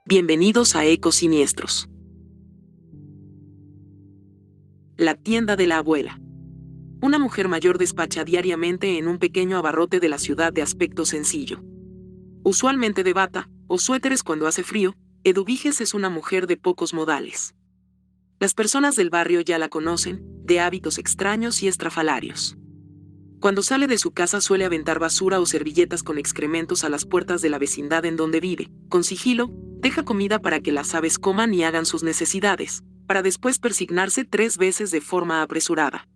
Bienvenidos a Ecos Siniestros. La tienda de la abuela. Una mujer mayor despacha diariamente en un pequeño abarrote de la ciudad de aspecto sencillo. Usualmente de bata o suéteres cuando hace frío, Eduviges es una mujer de pocos modales. Las personas del barrio ya la conocen, de hábitos extraños y estrafalarios. Cuando sale de su casa suele aventar basura o servilletas con excrementos a las puertas de la vecindad en donde vive. Con sigilo, deja comida para que las aves coman y hagan sus necesidades, para después persignarse 3 veces de forma apresurada.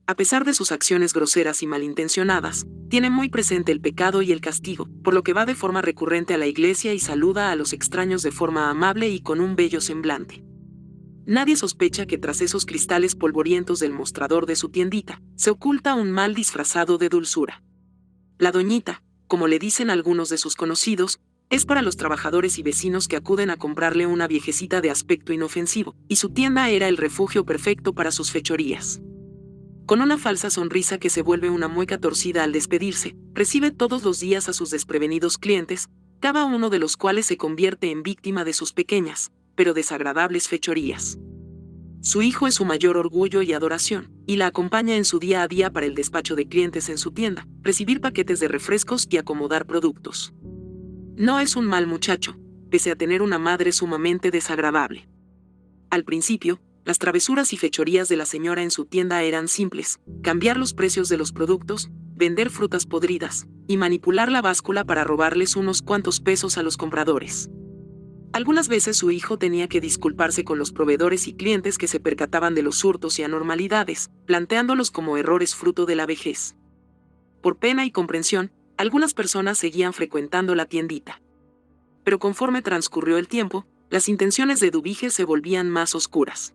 A pesar de sus acciones groseras y malintencionadas, tiene muy presente el pecado y el castigo, por lo que va de forma recurrente a la iglesia y saluda a los extraños de forma amable y con un bello semblante. Nadie sospecha que tras esos cristales polvorientos del mostrador de su tiendita, se oculta un mal disfrazado de dulzura. La doñita, como le dicen algunos de sus conocidos, es para los trabajadores y vecinos que acuden a comprarle una viejecita de aspecto inofensivo, y su tienda era el refugio perfecto para sus fechorías. Con una falsa sonrisa que se vuelve una mueca torcida al despedirse, recibe todos los días a sus desprevenidos clientes, cada uno de los cuales se convierte en víctima de sus pequeñas, pero desagradables fechorías. Su hijo es su mayor orgullo y adoración, y la acompaña en su día a día para el despacho de clientes en su tienda, recibir paquetes de refrescos y acomodar productos. No es un mal muchacho, pese a tener una madre sumamente desagradable. Al principio, las travesuras y fechorías de la señora en su tienda eran simples: cambiar los precios de los productos, vender frutas podridas, y manipular la báscula para robarles unos cuantos pesos a los compradores. Algunas veces su hijo tenía que disculparse con los proveedores y clientes que se percataban de los hurtos y anormalidades, planteándolos como errores fruto de la vejez. Por pena y comprensión, algunas personas seguían frecuentando la tiendita. Pero conforme transcurrió el tiempo, las intenciones de Eduviges se volvían más oscuras.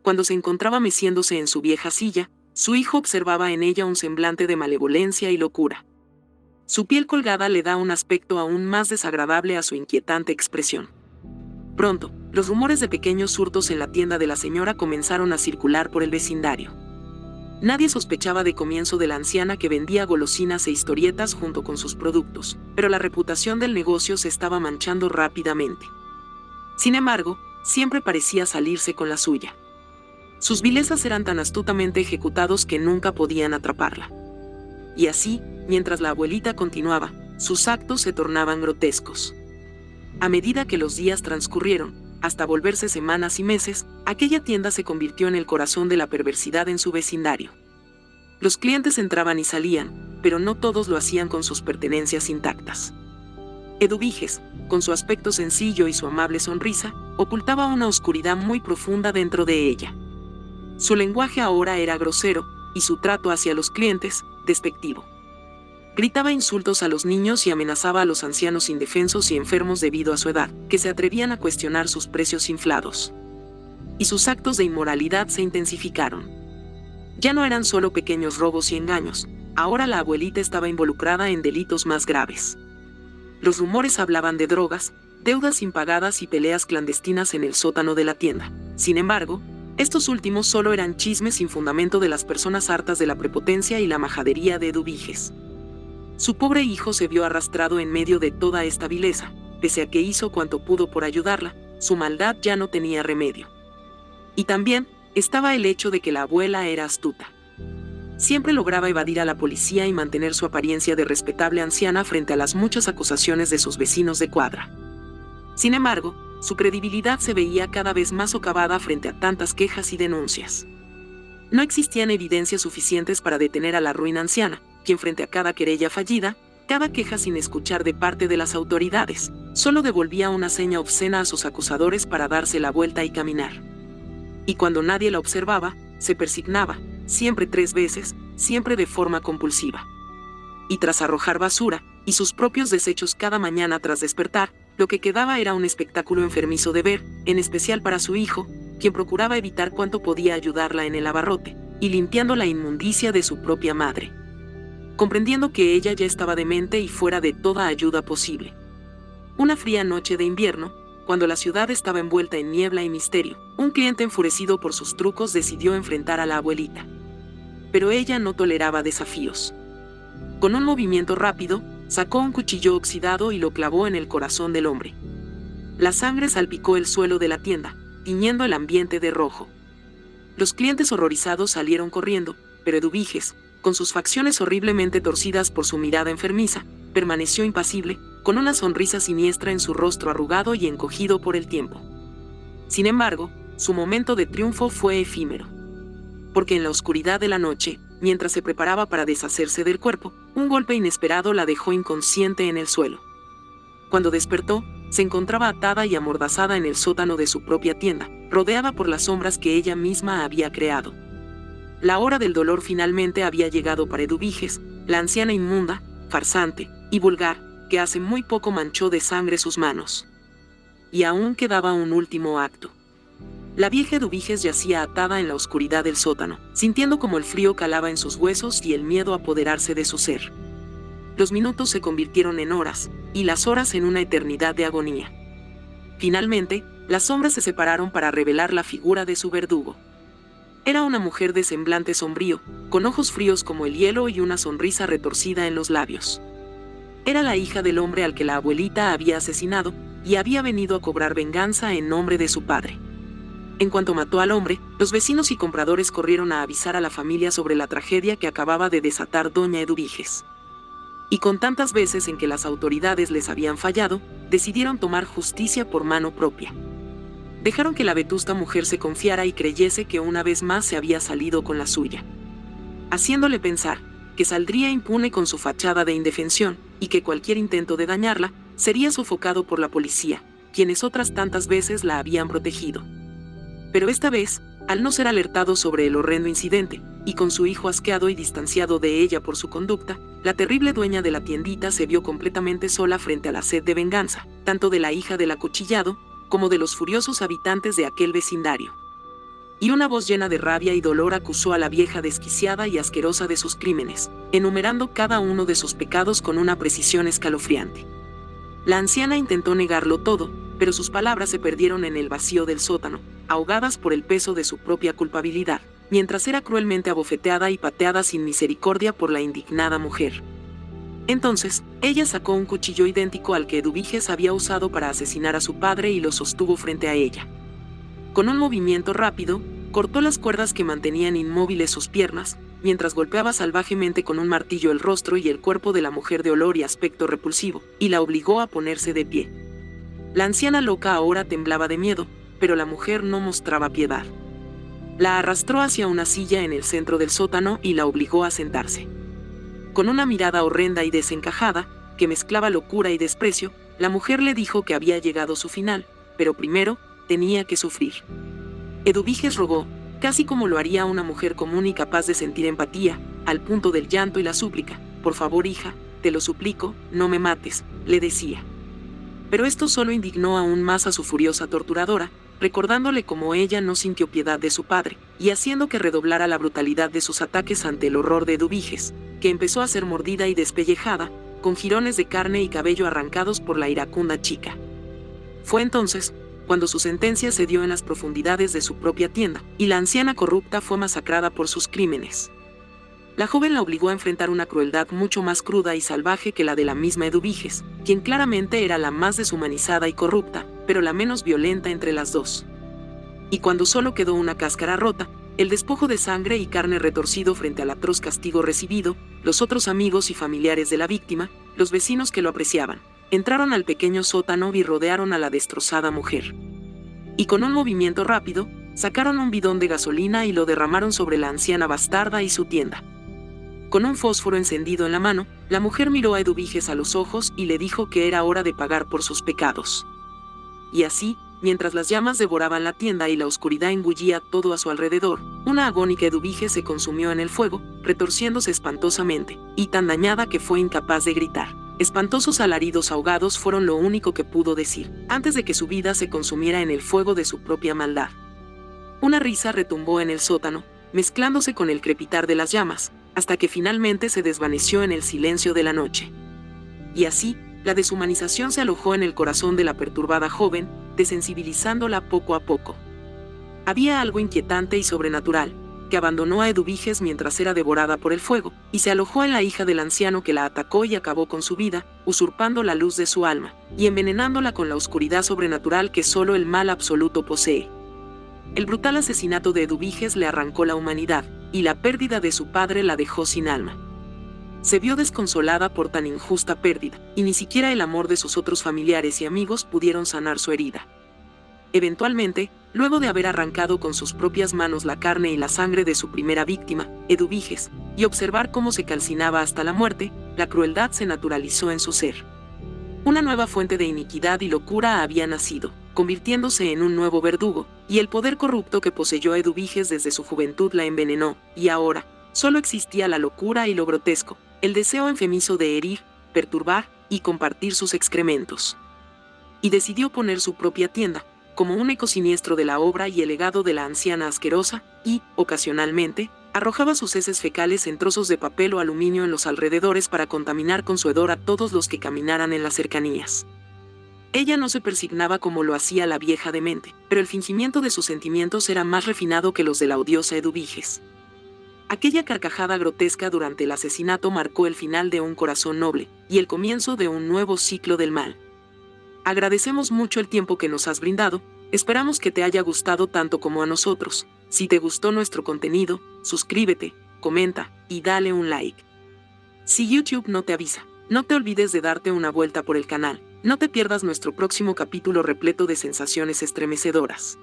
Cuando se encontraba meciéndose en su vieja silla, su hijo observaba en ella un semblante de malevolencia y locura. Su piel colgada le da un aspecto aún más desagradable a su inquietante expresión. Pronto, los rumores de pequeños hurtos en la tienda de la señora comenzaron a circular por el vecindario. Nadie sospechaba de comienzo de la anciana que vendía golosinas e historietas junto con sus productos, pero la reputación del negocio se estaba manchando rápidamente. Sin embargo, siempre parecía salirse con la suya. Sus vilezas eran tan astutamente ejecutados que nunca podían atraparla. Y así, mientras la abuelita continuaba, sus actos se tornaban grotescos. A medida que los días transcurrieron, hasta volverse semanas y meses, aquella tienda se convirtió en el corazón de la perversidad en su vecindario. Los clientes entraban y salían, pero no todos lo hacían con sus pertenencias intactas. Eduviges, con su aspecto sencillo y su amable sonrisa, ocultaba una oscuridad muy profunda dentro de ella. Su lenguaje ahora era grosero, y su trato hacia los clientes, despectivo. Gritaba insultos a los niños y amenazaba a los ancianos indefensos y enfermos debido a su edad, que se atrevían a cuestionar sus precios inflados. Y sus actos de inmoralidad se intensificaron. Ya no eran solo pequeños robos y engaños, ahora la abuelita estaba involucrada en delitos más graves. Los rumores hablaban de drogas, deudas impagadas y peleas clandestinas en el sótano de la tienda. Sin embargo, estos últimos solo eran chismes sin fundamento de las personas hartas de la prepotencia y la majadería de Eduviges. Su pobre hijo se vio arrastrado en medio de toda esta vileza. Pese a que hizo cuanto pudo por ayudarla, su maldad ya no tenía remedio. Y también estaba el hecho de que la abuela era astuta. Siempre lograba evadir a la policía y mantener su apariencia de respetable anciana frente a las muchas acusaciones de sus vecinos de cuadra. Sin embargo, su credibilidad se veía cada vez más socavada frente a tantas quejas y denuncias. No existían evidencias suficientes para detener a la ruin anciana, quien frente a cada querella fallida, cada queja sin escuchar de parte de las autoridades, solo devolvía una seña obscena a sus acusadores para darse la vuelta y caminar. Y cuando nadie la observaba, se persignaba, siempre 3 veces, siempre de forma compulsiva. Y tras arrojar basura, y sus propios desechos cada mañana tras despertar, lo que quedaba era un espectáculo enfermizo de ver, en especial para su hijo, quien procuraba evitar cuanto podía ayudarla en el abarrote, y limpiando la inmundicia de su propia madre. Comprendiendo que ella ya estaba demente y fuera de toda ayuda posible. Una fría noche de invierno, cuando la ciudad estaba envuelta en niebla y misterio, un cliente enfurecido por sus trucos decidió enfrentar a la abuelita. Pero ella no toleraba desafíos. Con un movimiento rápido, sacó un cuchillo oxidado y lo clavó en el corazón del hombre. La sangre salpicó el suelo de la tienda, tiñendo el ambiente de rojo. Los clientes horrorizados salieron corriendo, pero Eduviges, con sus facciones horriblemente torcidas por su mirada enfermiza, permaneció impasible, con una sonrisa siniestra en su rostro arrugado y encogido por el tiempo. Sin embargo, su momento de triunfo fue efímero. Porque en la oscuridad de la noche, mientras se preparaba para deshacerse del cuerpo, un golpe inesperado la dejó inconsciente en el suelo. Cuando despertó, se encontraba atada y amordazada en el sótano de su propia tienda, rodeada por las sombras que ella misma había creado. La hora del dolor finalmente había llegado para Eduviges, la anciana inmunda, farsante y vulgar, que hace muy poco manchó de sangre sus manos. Y aún quedaba un último acto. La vieja Eduviges yacía atada en la oscuridad del sótano, sintiendo como el frío calaba en sus huesos y el miedo apoderarse de su ser. Los minutos se convirtieron en horas, y las horas en una eternidad de agonía. Finalmente, las sombras se separaron para revelar la figura de su verdugo. Era una mujer de semblante sombrío, con ojos fríos como el hielo y una sonrisa retorcida en los labios. Era la hija del hombre al que la abuelita había asesinado, y había venido a cobrar venganza en nombre de su padre. En cuanto mató al hombre, los vecinos y compradores corrieron a avisar a la familia sobre la tragedia que acababa de desatar doña Eduviges. Y con tantas veces en que las autoridades les habían fallado, decidieron tomar justicia por mano propia. Dejaron que la vetusta mujer se confiara y creyese que una vez más se había salido con la suya, haciéndole pensar que saldría impune con su fachada de indefensión y que cualquier intento de dañarla sería sofocado por la policía, quienes otras tantas veces la habían protegido. Pero esta vez, al no ser alertado sobre el horrendo incidente, y con su hijo asqueado y distanciado de ella por su conducta, la terrible dueña de la tiendita se vio completamente sola frente a la sed de venganza, tanto de la hija del acuchillado, como de los furiosos habitantes de aquel vecindario. Y una voz llena de rabia y dolor acusó a la vieja desquiciada y asquerosa de sus crímenes, enumerando cada uno de sus pecados con una precisión escalofriante. La anciana intentó negarlo todo, pero sus palabras se perdieron en el vacío del sótano, ahogadas por el peso de su propia culpabilidad, mientras era cruelmente abofeteada y pateada sin misericordia por la indignada mujer. Entonces, ella sacó un cuchillo idéntico al que Eduviges había usado para asesinar a su padre y lo sostuvo frente a ella. Con un movimiento rápido, cortó las cuerdas que mantenían inmóviles sus piernas, mientras golpeaba salvajemente con un martillo el rostro y el cuerpo de la mujer de olor y aspecto repulsivo, y la obligó a ponerse de pie. La anciana loca ahora temblaba de miedo, pero la mujer no mostraba piedad. La arrastró hacia una silla en el centro del sótano y la obligó a sentarse. Con una mirada horrenda y desencajada, que mezclaba locura y desprecio, la mujer le dijo que había llegado su final, pero primero tenía que sufrir. Eduviges rogó, casi como lo haría una mujer común y capaz de sentir empatía, al punto del llanto y la súplica: «Por favor, hija, te lo suplico, no me mates», le decía. Pero esto solo indignó aún más a su furiosa torturadora, recordándole cómo ella no sintió piedad de su padre, y haciendo que redoblara la brutalidad de sus ataques ante el horror de Eduviges, que empezó a ser mordida y despellejada, con jirones de carne y cabello arrancados por la iracunda chica. Fue entonces cuando su sentencia se dio en las profundidades de su propia tienda, y la anciana corrupta fue masacrada por sus crímenes. La joven la obligó a enfrentar una crueldad mucho más cruda y salvaje que la de la misma Eduviges, quien claramente era la más deshumanizada y corrupta, pero la menos violenta entre las dos. Y cuando solo quedó una cáscara rota, el despojo de sangre y carne retorcido frente al atroz castigo recibido, los otros amigos y familiares de la víctima, los vecinos que lo apreciaban, entraron al pequeño sótano y rodearon a la destrozada mujer. Y con un movimiento rápido, sacaron un bidón de gasolina y lo derramaron sobre la anciana bastarda y su tienda. Con un fósforo encendido en la mano, la mujer miró a Eduviges a los ojos y le dijo que era hora de pagar por sus pecados. Y así, mientras las llamas devoraban la tienda y la oscuridad engullía todo a su alrededor, una agónica Eduviges se consumió en el fuego, retorciéndose espantosamente, y tan dañada que fue incapaz de gritar. Espantosos alaridos ahogados fueron lo único que pudo decir, antes de que su vida se consumiera en el fuego de su propia maldad. Una risa retumbó en el sótano, mezclándose con el crepitar de las llamas, hasta que finalmente se desvaneció en el silencio de la noche. Y así, la deshumanización se alojó en el corazón de la perturbada joven, desensibilizándola poco a poco. Había algo inquietante y sobrenatural, que abandonó a Eduviges mientras era devorada por el fuego, y se alojó en la hija del anciano que la atacó y acabó con su vida, usurpando la luz de su alma, y envenenándola con la oscuridad sobrenatural que solo el mal absoluto posee. El brutal asesinato de Eduviges le arrancó la humanidad, y la pérdida de su padre la dejó sin alma. Se vio desconsolada por tan injusta pérdida, y ni siquiera el amor de sus otros familiares y amigos pudieron sanar su herida. Eventualmente, luego de haber arrancado con sus propias manos la carne y la sangre de su primera víctima, Eduviges, y observar cómo se calcinaba hasta la muerte, la crueldad se naturalizó en su ser. Una nueva fuente de iniquidad y locura había nacido, convirtiéndose en un nuevo verdugo, y el poder corrupto que poseyó a Eduviges desde su juventud la envenenó, y ahora, solo existía la locura y lo grotesco, el deseo enfermizo de herir, perturbar y compartir sus excrementos. Y decidió poner su propia tienda, como un eco siniestro de la obra y el legado de la anciana asquerosa, y, ocasionalmente, arrojaba sus heces fecales en trozos de papel o aluminio en los alrededores para contaminar con su hedor a todos los que caminaran en las cercanías. Ella no se persignaba como lo hacía la vieja demente, pero el fingimiento de sus sentimientos era más refinado que los de la odiosa Eduviges. Aquella carcajada grotesca durante el asesinato marcó el final de un corazón noble, y el comienzo de un nuevo ciclo del mal. Agradecemos mucho el tiempo que nos has brindado, esperamos que te haya gustado tanto como a nosotros. Si te gustó nuestro contenido, suscríbete, comenta y dale un like. Si YouTube no te avisa, no te olvides de darte una vuelta por el canal, no te pierdas nuestro próximo capítulo repleto de sensaciones estremecedoras.